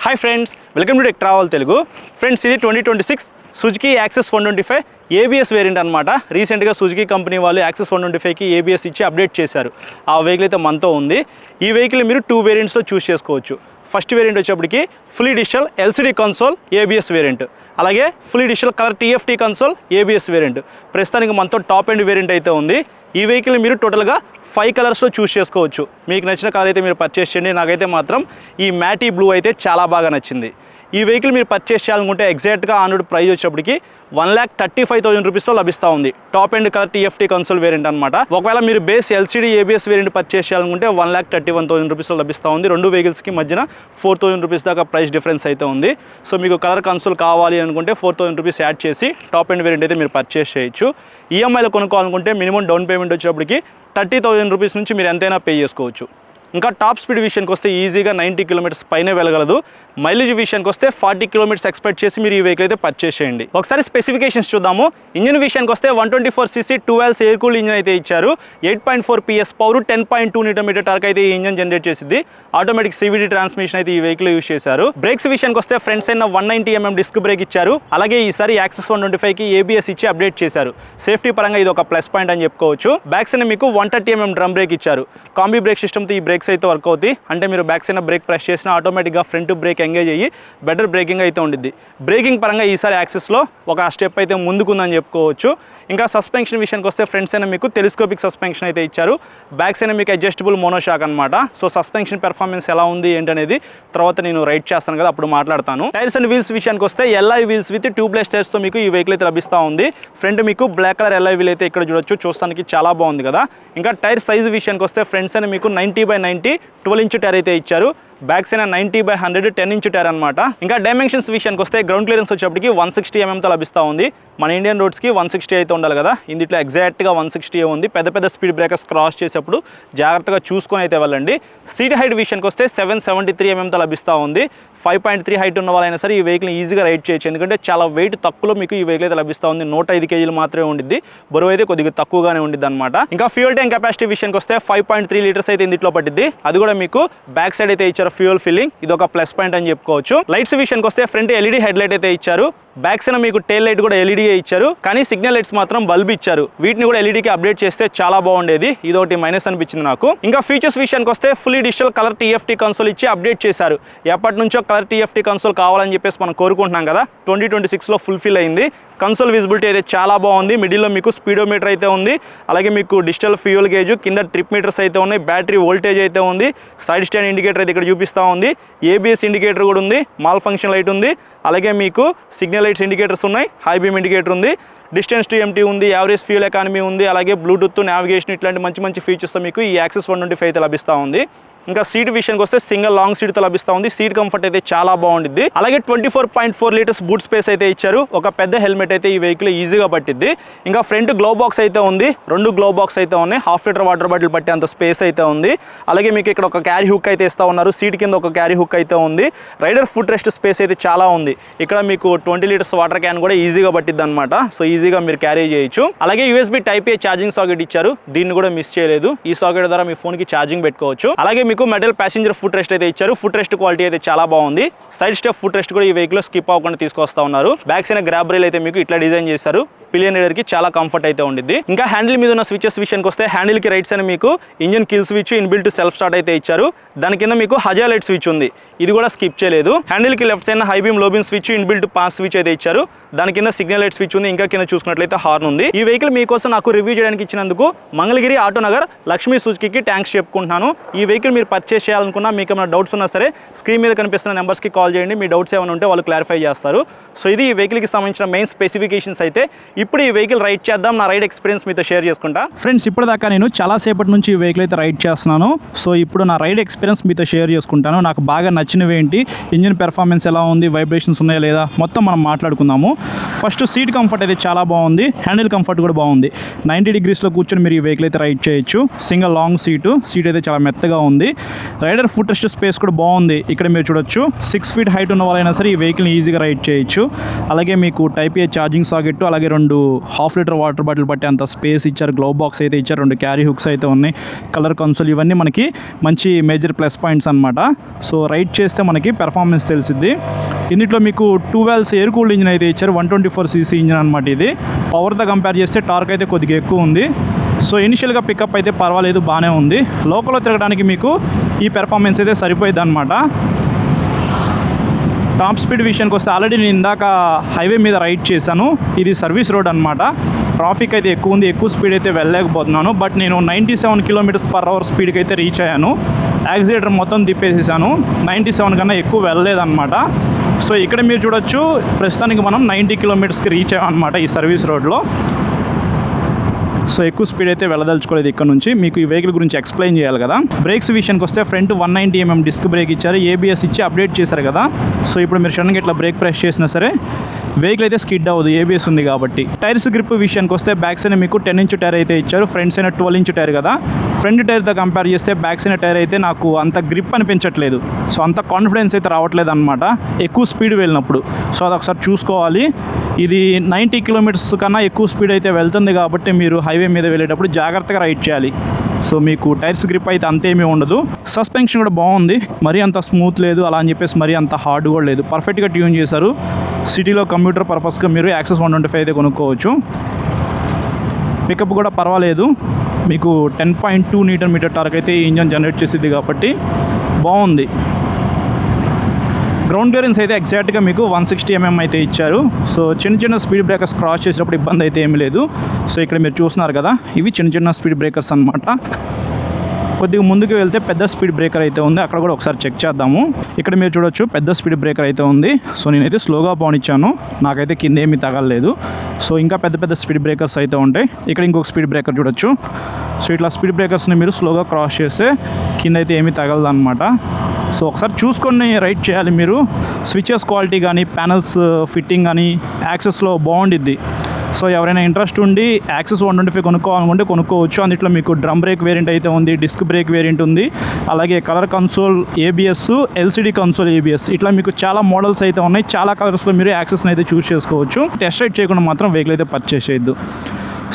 Hi friends, welcome to tech travel Telugu. Friends, ఇది 2026 Suzuki access 125 ABS variant అనమాట. రీసెంట్గా Suzuki company వాళ్ళు access 125కి ఏబిఎస్ ఇచ్చి అప్డేట్ చేశారు. ఆ వెహికల్ అయితే మనతో ఉంది. ఈ వెహికల్ మీరు 2 వేరియంట్స్లో చూస్ చేసుకోవచ్చు. ఫస్ట్ వేరియంట్ వచ్చేప్పటికి fully digital LCD console ABS variant, అలాగే fully digital colour TFT console ABS variant. ప్రస్తుతానికి మనతో టాప్ ఎండ్ వేరియంట్ అయితే ఉంది. ఈ వెహికల్ మీరు టోటల్గా 5 కలర్స్లో చూస్ చేసుకోవచ్చు. మీకు నచ్చిన కలర్ అయితే మీరు పర్చేస్ చేయండి. నాకైతే మాత్రం ఈ మ్యాటీ బ్లూ అయితే చాలా బాగా నచ్చింది. ఈ వెహికల్ మీరు పర్చేస్ చేయాలనుకుంటే ఎగ్జాక్ట్గా ఆన్ ప్రైస్ వచ్చేప్పటికి 1,35,000 రూపీస్లో లభిస్తూ ఉంది. Top end colour TFT console variant అనమాట. ఒకవేళ మీరు base LCD ABS variant purchase చేయాలనుకుంటే 1,31,000 రూపీస్లో లభిస్తూ ఉంది. రెండు వెహికల్స్కి మధ్యన 4,000 రూపీస్ దాకా ప్రైస్ డిఫరెన్స్ అయితే ఉంది. సో మీకు కలర్ కన్సోల్ కావాలి అనుకుంటే 4,000 రూపీస్ యాడ్ చేసి టాప్ ఎండ్ వేరియంట్ అయితే మీరు పర్చేస్ చేయొచ్చు. ఈఎంఐలో కొనుక్కోవాలనుకుంటే మినిమం డౌన్ పేమెంట్ వచ్చేప్పటికి 30,000 రూపీస్ నుంచి మీరు ఎంతైనా పే చేసుకోవచ్చు. ఇంకా టాప్ స్పీడ్ విషయానికి వస్తే ఈజీగా 90 కిలోమీటర్స్ పైనే వెళ్ళగలదు. మైలేజ్ విషయానికి వస్తే 40 కిలోమీటర్స్ ఎక్స్పెక్ట్ చేసి మీరు ఈ వెహికల్ అయితే పర్చేస్ చేయండి. ఒకసారి స్పెసిఫికేషన్స్ చూద్దాము. ఇంజిన్ విషయానికి వస్తే 124cc 12 ఎయిర్ కూల్ ఇంజిన్ అయితే ఇచ్చారు. 8.4 PS పవర్, 10.2 Nm టార్క్ అయితే ఈ ఇంజిన్ జనరేట్ చేసింది. ఆటోమేటిక్ CVT ట్రాన్స్మిషన్ అయితే ఈ వెహికల్ యూస్ చేశారు. బ్రేక్స్ విషయానికి వస్తే front side 190 mm disc brake ఇచ్చారు. అలాగే ఈసారి యాక్సెస్ 125కి ఏబిఎస్ ఇచ్చి అప్డేట్ చేశారు. సేఫ్టీ పరంగా ఇది ఒక ప్లస్ పాయింట్ అని చెప్పుకోవచ్చు. బ్యాక్ సైడ్ మీకు 130 mm డ్రమ్ బ్రేక్ ఇచ్చారు. కాంబీ బ్రేక్ సిస్టమ్తో ఈ బ్రేక్స్ అయితే వర్క్ అవుతాయి. అంటే మీరు బ్యాక్ సైడ్ బ్రేక్ ప్రెస్ చేసినా ఆటోమేటిక్గా ఫ్రంట్ బ్రేక్ ఎంగేజ్ అయ్యి బెటర్ బ్రేకింగ్ అయితే ఉండిద్ది. బ్రేకింగ్ పరంగా ఈసారి యాక్సెస్లో ఒక స్టెప్ అయితే ముందుకుందని చెప్పుకోవచ్చు. ఇంకా సస్పెన్షన్ విషయానికి వస్తే ఫ్రంట్ సైడ్ మీకు టెలిస్కోపిక్ సస్పెన్షన్ అయితే ఇచ్చారు. బ్యాక్ సైడ్ మీకు అడ్జస్టబుల్ మోనోషాక్ అనమాట. సో సస్పెన్షన్ పెర్ఫార్మెన్స్ ఎలా ఉంది ఏంటనేది తర్వాత నేను రైడ్ చేస్తాను కదా, అప్పుడు మాట్లాడతాను. టైర్స్ అండ్ వీల్స్ విషయానికి వస్తే ఎల్ఐ వీల్స్ విత్ ట్యూబ్లెస్ టైర్స్తో మీకు ఈ వెహికల్ అయితే లభిస్తూ ఉంది. ఫ్రంట్ మీకు బ్లాక్ కలర్ ఎల్ఐ వీల్ అయితే ఇక్కడ చూడొచ్చు. చూస్తానికి చాలా బాగుంది కదా. ఇంకా టైర్ సైజ్ విషయానికి వస్తే ఫ్రంట్ సైడ్ మీకు 90/90 12 ఇంచ్ టైర్ అయితే ఇచ్చారు. బ్యాక్ సైడ్ 90/100 10 ఇంచ్ టైర్ అనమాట. ఇంకా డైమెన్షన్స్ విషయానికి వస్తే గ్రౌండ్ క్లియరెన్స్ వచ్చేప్పటికి 160 mm తో లభిస్తూ ఉంది. మన ఇండియన్ రోడ్స్కి 160 అయితే ఉండాలి కదా, ఇందులో ఎగ్జాక్ట్గా 160 ఉంది. పెద్ద స్పీడ్ బ్రేకర్స్ క్రాస్ చేసేప్పుడు జాగ్రత్తగా చూసుకొని అయితే వెళ్ళండి. సీట్ హైట్ విషయానికి వస్తే 773 mm తో లభిస్తూ ఉంది. 5.3 హైట్ ఉన్న వాళ్ళైనా సరే ఈ వెహికల్ ఈజీగా రైడ్ చేయొచ్చు. ఎందుకంటే చాలా వెయిట్ తక్కువలో మీకు ఈ వెహికల్ అయితే లభిస్తూ ఉంది. 105 kg మాత్రమే ఉండిద్ది. బరువు అయితే కొద్దిగా తక్కువగానే ఉండిద్ది అనమాట. ఇంకా ఫ్యూయల్ ట్యాంక్ కెపాసిటీ విషయానికి వస్తే 5.3 లీటర్స్ అయితే ఇందులో పట్టిద్ది. అది కూడా మీకు బ్యాక్ సైడ్ అయితే ఇచ్చారు ఫ్యూయల్ ఫిల్లింగ్. ఇది ఒక ప్లస్ పాయింట్ అని చెప్పుకోవచ్చు. లైట్స్ విషయానికి వస్తే ఫ్రంట్ ఎల్ఈడి హెడ్ లైట్ అయితే ఇచ్చారు. బ్యాక్ సైడ్ మీకు టైల్ లైట్ కూడా ఎల్ఈడీయే ఇచ్చారు. కానీ సిగ్నల్ లైట్స్ మాత్రం బల్బ్ ఇచ్చారు. వీటిని కూడా ఎల్ఈడీకి అప్డేట్ చేస్తే చాలా బాగుండేది. ఇది ఒకటి మైనస్ అనిపించింది నాకు. ఇంకా ఫీచర్స్ విషయానికి వస్తే fully digital colour TFT console ఇచ్చి అప్డేట్ చేశారు. ఎప్పటి నుంచో కలర్ టీఎఫ్టీ కన్సోల్ కావాలని చెప్పేసి మనం కోరుకుంటున్నాం కదా, 2026లో ఫుల్ఫిల్ అయింది. కన్సోల్ విజిబిలిటీ అయితే చాలా బాగుంది. మిడిల్లో మీకు స్పీడోమీటర్ అయితే ఉంది. అలాగే మీకు డిజిటల్ ఫ్యూయల్ గేజ్, కింద ట్రిప్ మీటర్స్ అయితే ఉన్నాయి. బ్యాటరీ వోల్టేజ్ అయితే ఉంది. సైడ్ స్టాండ్ ఇండికేటర్ అయితే ఇక్కడ చూపిస్తూ ఉంది. ఏబిఎస్ ఇండికేటర్ కూడా ఉంది. మాల్ ఫంక్షన్ లైట్ ఉంది. అలాగే మీకు సిగ్నల్ లైట్స్ ఇండికేటర్స్ ఉన్నాయి. హై బీమ్ ఇండికేటర్ ఉంది. డిస్టెన్స్ టు ఎంటీ ఉంది. యావరేజ్ ఫ్యూయల్ ఎకానమీ ఉంది. అలాగే బ్లూటూత్, నావిగేషన్ ఇట్లాంటి మంచి ఫీచర్స్తో మీకు ఈ యాక్సెస్ 125 అయితే లభిస్తూ ఉంది. ఇంకా సీట్ విషయానికి వస్తే సింగిల్ లాంగ్ సీట్తో లభిస్తూ ఉంది. సీట్ కంఫర్ట్ అయితే చాలా బాగుంటుంది. అలాగే 24.4 లీటర్స్ బూట్ స్పేస్ అయితే ఇచ్చారు. ఒక పెద్ద హెల్మెట్ అయితే ఈ వెహికల్ ఈజీగా పట్టిద్ది. ఇంకా ఫ్రంట్ గ్లో బాక్స్ అయితే ఉంది. 2 గ్లో బాక్స్ అయితే ఉన్నాయి. 1/2 లీటర్ వాటర్ బాటిల్ పట్టే అంత స్పేస్ అయితే ఉంది. అలాగే మీకు ఇక్కడ ఒక క్యారీ హుక్ అయితే ఇస్తూ ఉన్నారు. సీట్ కింద ఒక క్యారీ హుక్ అయితే ఉంది. రైడర్ ఫుట్ రెస్ట్ స్పేస్ అయితే చాలా ఉంది. ఇక్కడ మీకు 20 లీటర్స్ వాటర్ క్యాన్ కూడా ఈజీగా పట్టిద్ది అనమాట. సో ఈజీగా మీరు క్యారీ చేయొచ్చు. అలాగే USB Type-A ఛార్జింగ్ సాకెట్ ఇచ్చారు. దీన్ని కూడా మిస్ చేయలేదు. ఈ సాకెట్ ద్వారా మీ ఫోన్కి ఛార్జింగ్ పెట్టుకోవచ్చు. అలాగే మీకు మెటల్ ప్యాసింజర్ ఫుట్ రెస్ట్ అయితే ఇచ్చారు. ఫుట్ రెస్ట్ క్వాలిటీ అయితే చాలా బాగుంది. సైడ్ స్టెప్ ఫుట్ రెస్ట్ కూడా ఈ వెహికల్ స్కిప్ అవ్వకుండా తీసుకొస్తా ఉన్నారు. బ్యాక్ సైడ్ గ్రాబ్ రైల్ అయితే మీకు ఇట్లా డిజైన్ చేశారు. పిలియన్ రైడర్ కి చాలా కంఫర్ట్ అయితే ఉండిద్ది. ఇంకా హ్యాండిల్ మీద ఉన్న స్విచెస్ విషయానికి వస్తే హ్యాండిల్ కి రైట్ సైడ్ మీకు engine kill switch, inbuilt self start అయితే ఇచ్చారు. దాని కింద మీకు హజా లైట్ స్విచ్ ఉంది. ఇది కూడా స్కిప్ చేయలేదు. హ్యాండిల్ కి లెఫ్ట్ సైడ్ హై బీమ్, లో beam switch, inbuilt pass switch అయితే ఇచ్చారు. దాని కింద సిగ్నల్ లైట్ స్విచ్ ఉంది. ఇంకా కింద చూసుకున్నట్లయితే హార్న్ ఉంది. ఈ వెహికల్ మీకోసం నాకు రివ్యూ చేయడానికి ఇచ్చినందుకు మంగళగిరి ఆటోనగర్ లక్ష్మీ సుజుకి థ్యాంక్స్ చెప్పుకుంటున్నాను. ఈ వెహికల్ మీరు పర్చేస్ చేయాలనుకున్నా, మీకు ఏమైనా డౌట్స్ ఉన్నా సరే స్క్రీన్ మీద కనిపిస్తున్న నెంబర్స్కి కాల్ చేయండి. మీ డౌట్స్ ఏమైనా ఉంటే వాళ్ళు క్లారిఫై చేస్తారు. సో ఇది ఈ వెహికల్కి సంబంధించిన మెయిన్ స్పెసిఫికేషన్స్ అయితే. ఇప్పుడు ఈ వెహికల్ రైడ్ చేద్దాం. నా రైడ్ ఎక్స్పీరియన్స్ మీతో షేర్ చేసుకుంటా. ఫ్రెండ్స్, ఇప్పటిదాకా నేను చాలాసేపటి నుంచి ఈ వెహికల్ అయితే రైడ్ చేస్తున్నాను. సో ఇప్పుడు నా రైడ్ ఎక్స్పీరియన్స్ మీతో షేర్ చేసుకుంటాను. నాకు బాగా నచ్చినవి ఏంటి, ఇంజిన్ పెర్ఫార్మెన్స్ ఎలా ఉంది, వైబ్రేషన్స్ ఉన్నాయా లేదా, మొత్తం మనం మాట్లాడుకుందాము. ఫస్ట్ సీట్ కంఫర్ట్ అయితే చాలా బాగుంది. హ్యాండిల్ కంఫర్ట్ కూడా బాగుంది. 90 degreesలో కూర్చొని మీరు ఈ వెహికల్ అయితే రైడ్ చేయొచ్చు. సింగిల్ లాంగ్ సీట్ అయితే చాలా మెత్తగా ఉంది. రైడర్ ఫుట్ రెస్ట్ స్పేస్ కూడా బాగుంది. ఇక్కడ మీరు చూడొచ్చు. 6 feet హైట్ ఉన్న వాళ్ళైనా సరే ఈ వెహికల్ని ఈజీగా రైడ్ చేయొచ్చు. అలాగే మీకు Type-A ఛార్జింగ్ సాకెట్, అలాగే 2 2 హాఫ్ లీటర్ వాటర్ బాటిల్ పట్టే అంత స్పేస్ ఇచ్చారు, గ్లౌ బాక్స్ అయితే ఇచ్చారు, 2 క్యారీ హుక్స్ అయితే ఉన్నాయి, కలర్ కన్సోల్, ఇవన్నీ మనకి మంచి మేజర్ ప్లస్ పాయింట్స్ అనమాట. సో రైడ్ చేస్తే మనకి పెర్ఫార్మెన్స్ తెలిసిద్ది. ఇందులో మీకు 2 వాల్వ్స్ ఎయిర్ కూల్డ్ ఇంజిన్ అయితే ఇచ్చారు, 124cc ఇంజిన్ అనమాట. ఇది పవర్తో కంపేర్ చేస్తే టార్క్ అయితే కొద్దిగా ఎక్కువ ఉంది. సో ఇనిషియల్గా పికప్ అయితే పర్వాలేదు, బాగానే ఉంది. లోకల్లో తిరగడానికి మీకు ఈ పెర్ఫార్మెన్స్ అయితే సరిపోయింది అనమాట. టాప్ స్పీడ్ విషయానికి వస్తే ఆల్రెడీ నేను ఇందాక హైవే మీద రైడ్ చేశాను. ఇది సర్వీస్ రోడ్ అనమాట. ట్రాఫిక్ అయితే ఎక్కువ ఉంది, ఎక్కువ స్పీడ్ అయితే వెళ్ళలేకపోతున్నాను. బట్ నేను 97 km/h స్పీడ్కి అయితే రీచ్ అయ్యాను. యాక్సిలేటర్ మొత్తం తిప్పేసేసాను, 97 కన్నా ఎక్కువ వెళ్ళలేదన్నమాట. సో ఇక్కడ మీరు చూడొచ్చు, ప్రస్తుతానికి మనం 90 km/hకి రీచ్ అయ్యాం అనమాట ఈ సర్వీస్ రోడ్లో. సో ఎక్కువ స్పీడ్ అయితే వెళ్ళదలుచుకోలేదు ఇక్కడ నుంచి. మీకు ఈ వెహికల్ గురించి ఎక్స్ప్లెయిన్ చేయాలి కదా. బ్రేక్స్ విషయానికి వస్తే ఫ్రంట్ 190mm డిస్క్ బ్రేక్ ఇచ్చారు, ABS ఇచ్చి అప్డేట్ చేశారు కదా. సో ఇప్పుడు మీరు సడన్గా ఇట్లా బ్రేక్ ప్రెస్ చేసినా సరే వెహికల్ అయితే స్కిడ్ అవ్వదు, ABS ఉంది కాబట్టి. టైర్స్ గ్రిప్ విషయానికి వస్తే బ్యాక్ సైడ్ మీకు 10" టైర్ అయితే ఇచ్చారు, ఫ్రంట్ సైడ్ 12" టైర్ కదా. ఫ్రంట్ టైర్తో కంపేర్ చేస్తే బ్యాక్ సైడ్ టైర్ అయితే నాకు అంత గ్రిప్ అనిపించట్లేదు. సో అంత కాన్ఫిడెన్స్ అయితే రావట్లేదు అనమాట ఎక్కువ స్పీడ్ వెళ్ళినప్పుడు. సో అది ఒకసారి చూసుకోవాలి. ఇది 90 km కన్నా ఎక్కువ స్పీడ్ అయితే వెళ్తుంది కాబట్టి మీరు హైవే మీద వెళ్ళేటప్పుడు జాగ్రత్తగా రైడ్ చేయాలి. సో మీకు టైర్స్ గ్రిప్ అయితే అంతేమీ ఉండదు. సస్పెన్షన్ కూడా బాగుంది, మరీ అంత స్మూత్ లేదు, అలా అని చెప్పేసి మరీ అంత హార్డ్ కూడా లేదు, పర్ఫెక్ట్గా ట్యూన్ చేశారు. సిటీలో కంప్యూటర్ పర్పస్గా మీరు యాక్సెస్ 125 అయితే కొనుక్కోవచ్చు. పికప్ కూడా పర్వాలేదు, మీకు 10.2 Nm టార్క్ అయితే ఈ ఇంజన్ జనరేట్ చేసిద్ది కాబట్టి బాగుంది. గ్రౌండ్ క్లియరెన్స్ అయితే ఎగ్జాక్ట్గా మీకు 160 mm అయితే ఇచ్చారు. సో చిన్న స్పీడ్ బ్రేకర్స్ క్రాస్ చేసేటప్పుడు ఇబ్బంది అయితే ఏమీ లేదు. సో ఇక్కడ మీరు చూస్తున్నారు కదా, ఇవి చిన్న స్పీడ్ బ్రేకర్స్ అనమాట. కొద్దిగా ముందుకు వెళ్తే పెద్ద స్పీడ్ బ్రేకర్ అయితే ఉంది, అక్కడ కూడా ఒకసారి చెక్ చేద్దాము. ఇక్కడ మీరు చూడొచ్చు, పెద్ద స్పీడ్ బ్రేకర్ అయితే ఉంది. సో నేనైతే స్లోగా పోనిచ్చాను, నాకైతే కింద ఏమీ తగలలేదు. సో ఇంకా పెద్ద స్పీడ్ బ్రేకర్స్ అయితే ఉంటాయి. ఇక్కడ ఇంకొక స్పీడ్ బ్రేకర్ చూడొచ్చు. సో ఇట్లా స్పీడ్ బ్రేకర్స్ని మీరు స్లోగా క్రాస్ చేస్తే కింద అయితే ఏమీ తగలదు అనమాట. సో ఒకసారి చూసుకొని రైడ్ చేయాలి మీరు. స్విచెస్ క్వాలిటీ కానీ, ప్యానల్స్ ఫిట్టింగ్ కానీ యాక్సెస్లో బాగుండిద్ది. సో ఎవరైనా ఇంట్రెస్ట్ ఉండి యాక్సెస్ 125 కొనుక్కోవాలనుకుంటే కొనుక్కోవచ్చు. అందులో మీకు డ్రమ్ బ్రేక్ వేరియంట్ అయితే ఉంది, డిస్క్ బ్రేక్ వేరియంట్ ఉంది, అలాగే colour console ABS, LCD console ABS, ఇట్లా మీకు చాలా మోడల్స్ అయితే ఉన్నాయి. చాలా కలర్స్లో మీరు యాక్సెస్ని అయితే చూస్ చేసుకోవచ్చు. టెస్ట్ రైడ్ చేయకుండా మాత్రం వెహికల్ అయితే పర్చేస్ చేయొద్దు.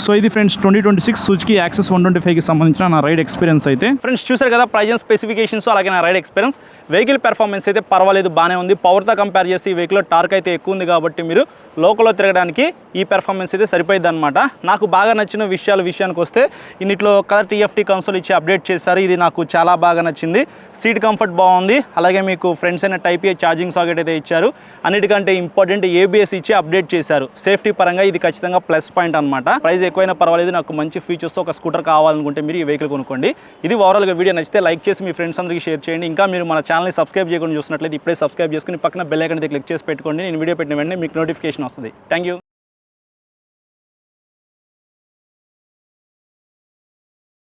సో ఇది ఫ్రెండ్స్ 2026 సుజుకి యాక్సెస్ 125కి సంబంధించిన నా రైడ్ ఎక్స్పీరియన్స్ అయితే. ఫ్రెండ్స్ చూసారు కదా, ప్రైజ్ అండ్ స్పెసిఫికేషన్స్, అలాగే నా రైడ్ ఎక్స్పీరియన్స్. వెహికల్ పెర్ఫార్మెన్స్ అయితే పర్వాలేదు, బాగానే ఉంది. పవర్తో కంపేర్ చేసి ఈ వెహికల్లో టార్క్ అయితే ఎక్కువ ఉంది కాబట్టి మీరు లోకల్లో తిరగడానికి ఈ పెర్ఫార్మెన్స్ అయితే సరిపోయింది అనమాట. నాకు బాగా నచ్చిన విషయానికి వస్తే ఇన్నిట్లో కలర్ TFT కన్సోల్ ఇచ్చి అప్డేట్ చేశారు, ఇది నాకు చాలా బాగా నచ్చింది. సీట్ కంఫర్ట్ బాగుంది, అలాగే మీకు ఫ్రంట్స్ అయిన Type-A ఛార్జింగ్ సాకెట్ అయితే ఇచ్చారు. అన్నిటికంటే ఇంపార్టెంట్ ABS ఇచ్చి అప్డేట్ చేశారు. సేఫ్టీ పరంగా ఇది ఖచ్చితంగా ప్లస్ పాయింట్ అనమాట. ప్రైస్ ఎక్కువైనా పర్వాలేదు, నాకు మంచి ఫీచర్స్తో ఒక స్కూటర్ కావాలనుకుంటే మీరు ఈ వెహికల్ కొనుక్కోండి. ఇది ఓవరాల్గా వీడియో నచ్చితే లైక్ చేసి మీ ఫ్రెండ్స్ అందరికీ షేర్ చేయండి. ఇంకా మీరు మన ఛానల్ని సబ్స్క్రైబ్ చేయకుండా చూసినట్లయితే ఇప్పుడే సబ్స్క్రైబ్ చేసుకుని పక్కన బెల్ ఐకాన్ క్లిక్ చేసి పెట్టుకోండి. నేను వీడియో పెట్టిన వెంటనే మీకు నోటిఫికేషన్ వస్తుంది. Thank you.